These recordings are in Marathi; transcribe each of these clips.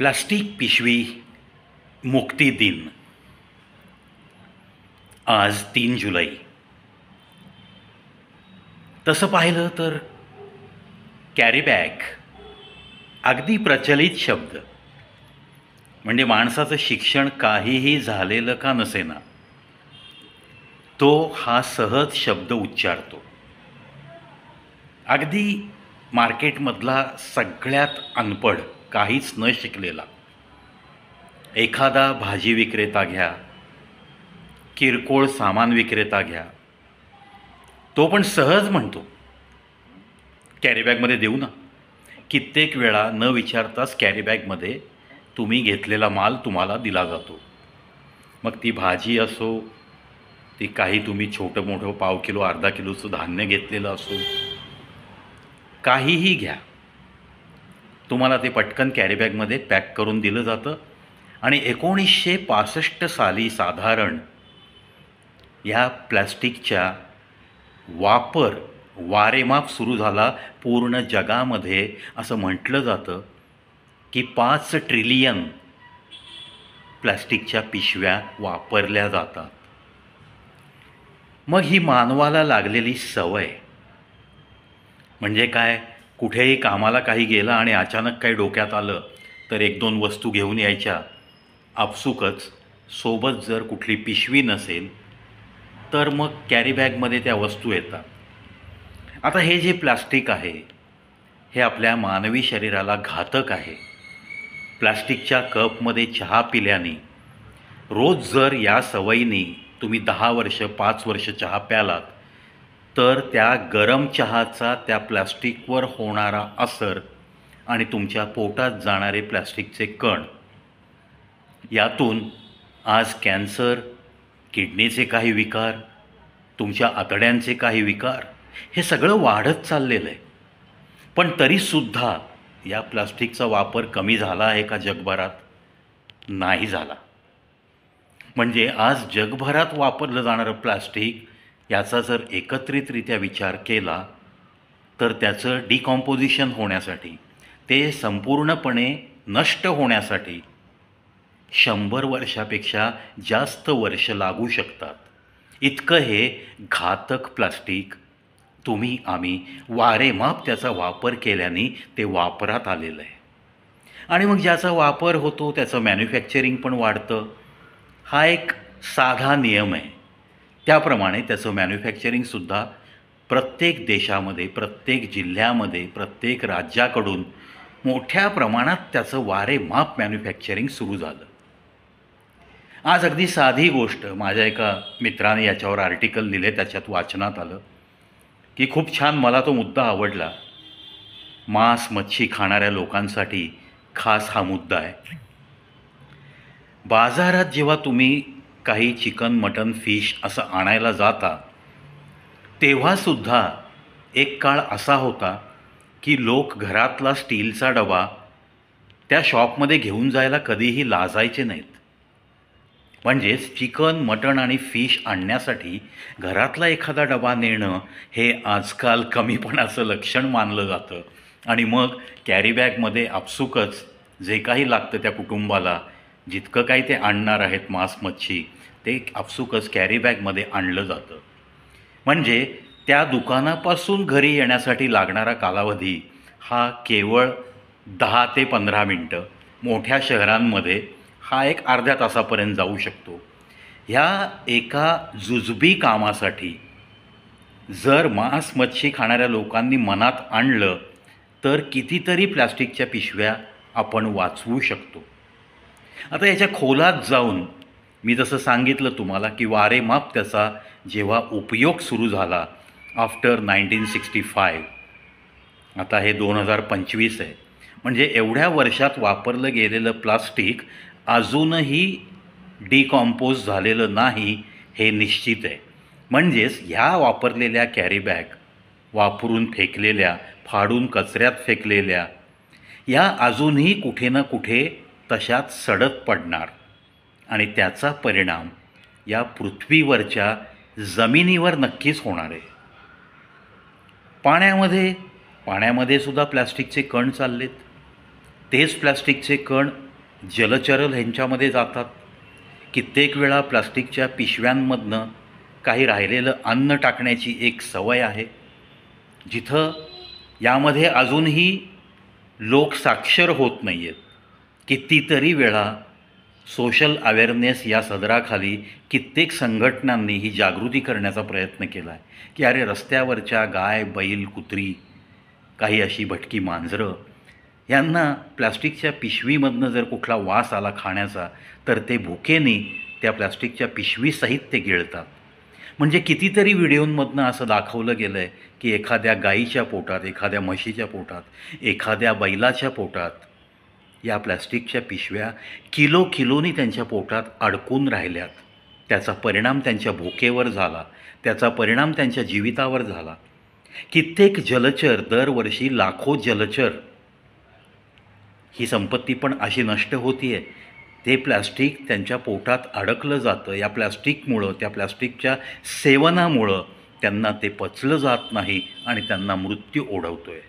प्लास्टिक पिशवी मुक्ती दिन आज 3 जुलै. तसं पाहिलं तर कॅरी बॅग अगदी प्रचलित शब्द. म्हणजे माणसाचं शिक्षण काहीही झालेलं का नसेना, तो हा सहज शब्द उच्चारतो. अगदी मार्केटमधला सगळ्यात अनपढ, काहीच न शिकलेला एखादा भाजी विक्रेता घ्या, किरकोळ सामान विक्रेता घ्या, तो पण सहज म्हणतो कॅरीबॅगमध्ये देऊ ना. कित्येक वेळा न विचारताच कॅरीबॅगमध्ये तुम्ही घेतलेला माल तुम्हाला दिला जातो. मग ती भाजी असो, ती काही तुम्ही छोटं मोठं पाव किलो अर्धा किलोचं धान्य घेतलेलं असो, काहीही घ्या, तुम्हाला ते पटकन कॅरीबॅगमध्ये पॅक करून दिलं जातं. आणि 1965 साली साधारण या प्लॅस्टिकच्या वारेमाप सुरू झाला पूर्ण जगामध्ये. असं म्हटलं जातं की 5 ट्रिलियन प्लॅस्टिकच्या पिशव्या वापरल्या जातात. मग ही मानवाला लागलेली सवय म्हणजे काय? कुठेही कामाला काही गेलं आणि अचानक काही डोक्यात आलं तर 1-2 वस्तू घेऊन यायच्या. आपसुकच सोबत जर कुठली पिशवी नसेल तर मग कॅरीबॅगमध्ये त्या वस्तू येतात. आता हे जे प्लास्टिक आहे हे आपल्या मानवी शरीराला घातक आहे. प्लास्टिकच्या कपमध्ये चहा पिल्याने, रोज जर या सवयीने तुम्ही 10 वर्ष 5 वर्ष चहा प्यालात तर त्या गरम चहाचा त्या प्लास्टिकवर होणारा असर आणि तुमच्या पोटात जाणारे प्लास्टिकचे कण, यातून आज कॅन्सर, किडनीचे काही विकार, तुमच्या आतड्यांचे काही विकार, हे सगळं वाढत चाललेलं आहे. पण तरीसुद्धा या प्लास्टिकचा वापर कमी झाला आहे का जगभरात? नाही झाला. म्हणजे आज जगभरात वापरलं जाणारं प्लास्टिक याचा जर एकत्रितरित्या विचार केला तर त्याचं डिकॉम्पोजिशन होण्यासाठी, ते संपूर्णपणे नष्ट होण्यासाठी 100 वर्षापेक्षा जास्त वर्ष लागू शकतात. इतकं हे घातक प्लास्टिक तुम्ही आम्ही वारेमाप त्याचा वापर केल्याने ते वापरात आलेलं आहे. आणि मग ज्याचा वापर होतो त्याचं मॅन्युफॅक्चरिंग पण वाढतं. हा एक साधा नियम आहे. त्याप्रमाणे त्याचं मॅन्युफॅक्चरिंगसुद्धा प्रत्येक देशामध्ये, प्रत्येक जिल्ह्यामध्ये, प्रत्येक राज्याकडून मोठ्या प्रमाणात त्याचं वारेमाप मॅन्युफॅक्चरिंग सुरू झालं. आज अगदी साधी गोष्ट, माझ्या एका मित्राने याच्यावर आर्टिकल लिहिले, त्याच्यात वाचनात आलं की खूप छान, मला तो मुद्दा आवडला. मांस मच्छी खाणाऱ्या लोकांसाठी खास हा मुद्दा आहे. बाजारात जेव्हा तुम्ही काही चिकन, मटन, फिश असं आणायला जाता तेव्हासुद्धा एक काळ असा होता की लोक घरातला स्टीलचा डबा त्या शॉपमध्ये घेऊन जायला कधीही लाजायचे नाहीत. म्हणजेच चिकन, मटण आणि फिश आणण्यासाठी घरातला एखादा डबा नेणं हे आजकाल कमीपणाचं लक्षण मानलं जातं. आणि मग कॅरीबॅगमध्ये आपसुकच जे काही लागतं त्या कुटुंबाला, जितकं काही ते आणणार आहेत मांस मच्छी, ते आपसुकच कॅरीबॅगमध्ये आणलं जातं. म्हणजे त्या दुकानापासून घरी येण्यासाठी लागणारा कालावधी हा केवळ 10 ते 15 मिनटं, मोठ्या शहरांमध्ये हा एक अर्ध्या तासापर्यंत जाऊ शकतो. ह्या एका जुजबी कामासाठी जर मांस मच्छी खाणाऱ्या लोकांनी मनात आणलं तर कितीतरी प्लास्टिकच्या पिशव्या आपण वाचवू शकतो. आता याच्या खोलात जाऊन मी जसं सांगितलं तुम्हाला की वारेमाप त्याचा जेव्हा उपयोग सुरू झाला आफ्टर 1965, आता हे 2025 आहे, म्हणजे एवढ्या वर्षात वापरलं गेलेलं प्लास्टिक अजूनही डिकॉम्पोज झालेलं नाही हे निश्चित आहे. म्हणजेच ह्या वापरलेल्या कॅरीबॅग, वापरून फेकलेल्या, फाडून कचऱ्यात फेकलेल्या, या अजूनही कुठे ना कुठे तशाच सडत पडणार आणि त्याचा परिणाम या पृथ्वीवरच्या जमिनीवर नक्कीच होणार आहे. पाण्यामध्ये सुद्धा प्लास्टिकचे कण चाललेत. तेच प्लास्टिकचे कण जलचर ह्यांच्यामध्ये जातात. कित्येक वेळा प्लास्टिकच्या पिशव्यांमधनं काही राहिलेलं अन्न टाकण्याची एक सवय आहे. जिथं यामध्ये अजूनही लोक साक्षर होत नाही आहेत. कितीतरी वेळा सोशल अवेअरनेस या सदराखाली कित्येक संघटनांनी ही जागृती करण्याचा प्रयत्न केला आहे की अरे रस्त्यावरच्या गाय, बैल, कुत्री, काही अशी भटकी मांजरं यांना प्लास्टिकच्या पिशवीमधनं जर कुठला वास आला खाण्याचा तर ते भुकेने त्या प्लास्टिकच्या पिशवीसहित ते गिळतात. म्हणजे कितीतरी व्हिडिओंमधनं असं दाखवलं गेलं आहे की एखाद्या गाईच्या पोटात, एखाद्या म्हशीच्या पोटात, एखाद्या बैलाच्या पोटात या प्लास्टिकच्या पिशव्या किलोनी त्यांच्या पोटात अडकून राहिल्यात. त्याचा परिणाम त्यांच्या भुकेवर झाला, त्याचा परिणाम त्यांच्या जीवितावर झाला. कित्येक जलचर, दरवर्षी लाखो जलचर ही संपत्ती पण अशी नष्ट होती आहे. ते प्लॅस्टिक त्यांच्या पोटात अडकलं जातं. या प्लॅस्टिकमुळं, त्या प्लॅस्टिकच्या सेवनामुळं त्यांना ते पचलं जात नाही आणि त्यांना मृत्यू ओढवतो आहे.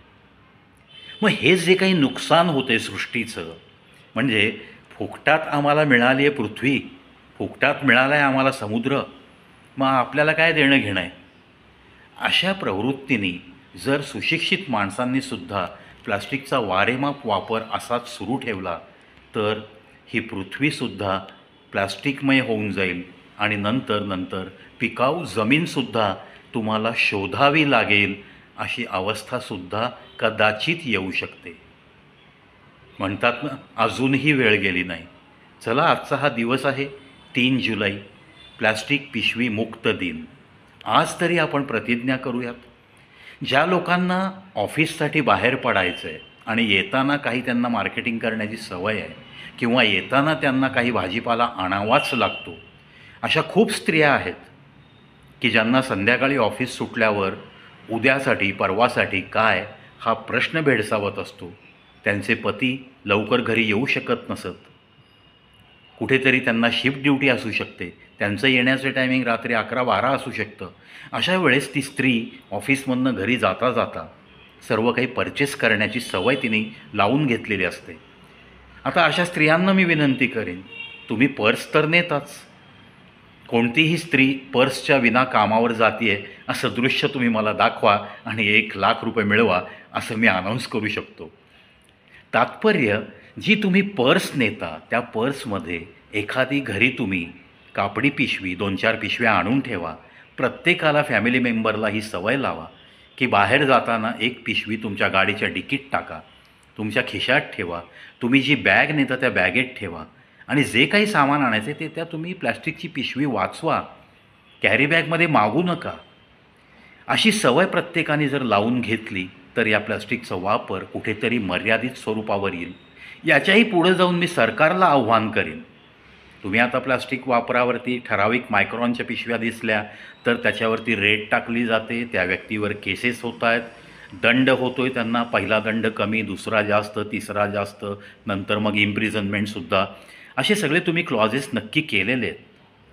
मग हे जे काही नुकसान होते सृष्टीचं, म्हणजे फुकटात आम्हाला मिळाली आहे पृथ्वी, फुकटात मिळाला आहे आम्हाला समुद्र, मग आपल्याला काय देणं घेणं आहे? अशा प्रवृत्तीने जर सुशिक्षित माणसांनीसुद्धा प्लास्टिकचा वारेमाप वापर असाच सुरू ठेवला तर ही पृथ्वीसुद्धा प्लास्टिकमय होऊन जाईल आणि नंतर पिकाऊ जमीनसुद्धा तुम्हाला शोधावी लागेल अशी अवस्थासुद्धा कदाचित येऊ शकते. म्हणतात ना, अजूनही वेळ गेली नाही. चला, आजचा हा दिवस आहे 3 जुलै, प्लास्टिक पिशवी मुक्त दिन. आज तरी आपण प्रतिज्ञा करूयात. ज्या लोकांना ऑफिससाठी बाहेर पडायचं आहे आणि येताना काही त्यांना मार्केटिंग करण्याची सवय आहे किंवा येताना त्यांना काही भाजीपाला आणावाच लागतो, अशा खूप स्त्रिया आहेत की ज्यांना संध्याकाळी ऑफिस सुटल्यावर उद्यासाठी, परवासाठी काय हा प्रश्न भेडसावत असतो. त्यांचे पती लवकर घरी येऊ शकत नसत, कुठेतरी त्यांना शिफ्ट ड्युटी असू शकते, त्यांचं येण्याचं टायमिंग रात्री 11-12 असू शकतं. अशा वेळेस ती स्त्री ऑफिसमधनं घरी जाता जाता सर्व काही परचेस करण्याची सवय तिने लावून घेतलेली असते. आता अशा स्त्रियांना मी विनंती करेन, तुम्ही पर्स तर नेताच. कोणतीही स्त्री पर्सच्या विना कामावर जाते आहे असं दृश्य तुम्ही मला दाखवा आणि 1,00,000 रुपये मिळवा असं मी अनाऊन्स करू शकतो. तात्पर्य, जी तुम्ही पर्स नेता त्या पर्समध्ये एखादी घरी तुम्ही कापडी पिशवी, 2-4 पिशव्या आणून ठेवा. प्रत्येकाला, फॅमिली मेंबरला ही सवय लावा की बाहेर जाताना एक पिशवी तुमच्या गाडीच्या डिकीत टाका, तुमच्या खिशात ठेवा, तुम्ही जी बॅग नेता त्या बॅगेत ठेवा आणि जे काही सामान आणायचं ते त्या तुम्ही प्लॅस्टिकची पिशवी वाचवा, कॅरी बॅगमध्ये मागू नका. अशी सवय प्रत्येकाने जर लावून घेतली तर या प्लास्टिकचा वापर कुठेतरी मर्यादित स्वरूपावर येईल. याच्याही पुढे जाऊन मी सरकारला आव्हान करेन, तुम्ही आता प्लास्टिक वापरावरती ठराविक मायक्रॉनच्या पिशव्या दिसल्या तर त्याच्यावरती रेट टाकली जाते, त्या व्यक्तीवर केसेस होत आहेत, दंड होतो आहे त्यांना. पहिला दंड कमी, दुसरा जास्त, तिसरा जास्त, नंतर मग इम्प्रिझनमेंटसुद्धा. असे सगळे तुम्ही क्लॉजेस नक्की केलेले आहेत.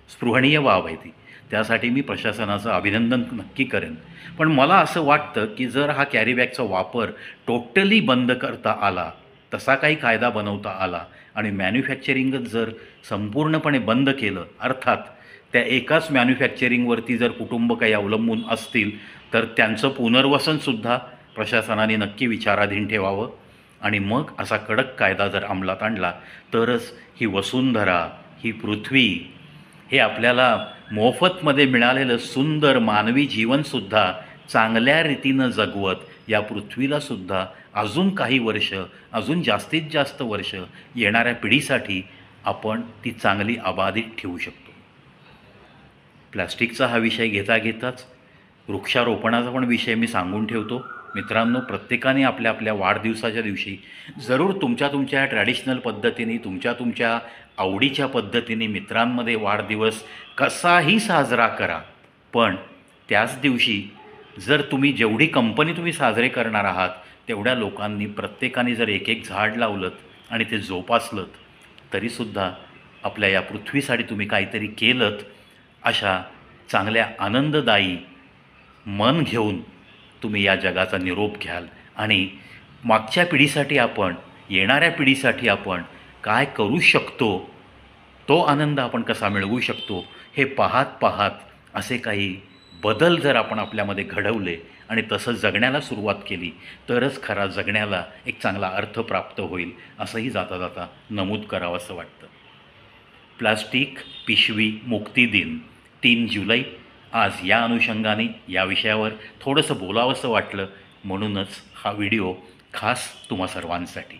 स्पृहणीय बाब आहे ती, त्यासाठी मी प्रशासनाचं अभिनंदन नक्की करेन. पण मला असं वाटतं की जर हा कॅरी बॅगचा वापर टोटली बंद करता आला, तसा काही कायदा बनवता आला आणि मॅन्युफॅक्चरिंगच जर संपूर्णपणे बंद केलं, अर्थात त्या एकाच मॅन्युफॅक्चरिंगवरती जर कुटुंब काही अवलंबून असतील तर त्यांचं पुनर्वसनसुद्धा प्रशासनाने नक्की विचाराधीन ठेवावं आणि मग असा कडक कायदा जर अंमलात आणला तरच ही वसुंधरा, ही पृथ्वी, हे आपल्याला मोफतमध्ये मिळालेलं सुंदर मानवी जीवनसुद्धा चांगल्या रीतीनं जगवत या पृथ्वीलासुद्धा अजून काही वर्ष, अजून जास्तीत जास्त वर्ष येणाऱ्या पिढीसाठी आपण ती चांगली अबाधित ठेवू शकतो. प्लॅस्टिकचा हा विषय घेताच वृक्षारोपणाचा पण विषय मी सांगून ठेवतो. मित्रांनो, प्रत्येकाने आपल्या आपल्या वाढदिवसाच्या दिवशी जरूर तुमच्या ट्रॅडिशनल पद्धतीने, तुमच्या आवडीच्या पद्धतीने मित्रांमध्ये वाढदिवस कसाही साजरा करा. पण त्याच दिवशी जर तुम्ही जेवढी कंपनी तुम्ही साजरे करणार आहात तेवढ्या लोकांनी, प्रत्येकाने जर एक झाड लावलं आणि ते जोपासलं तरीसुद्धा आपल्या या पृथ्वीसाठी तुम्ही काहीतरी केलं, अशा चांगल्या आनंददायी मन घेऊन तुम्ही या जगाचा निरोप घ्याल आणि मागच्या पिढीसाठी आपण, येणाऱ्या पिढीसाठी आपण काय करू शकतो, तो आनंद आपण कसा मिळवू शकतो, हे पाहत पाहत असे काही बदल जर आपण आपल्यामध्ये घडवले आणि तसं जगण्याला सुरुवात केली तरच खरा जगण्याला एक चांगला अर्थ प्राप्त होईल, असंही जाता जाता नमूद करावं असं वाटतं. प्लास्टिक पिशवी मुक्ती दिन 3 जुलै. आज या अनुषंगाने या विषयावर थोडंसं बोलावंसं वाटलं, म्हणूनच हा व्हिडिओ खास तुम्हा सर्वांसाठी.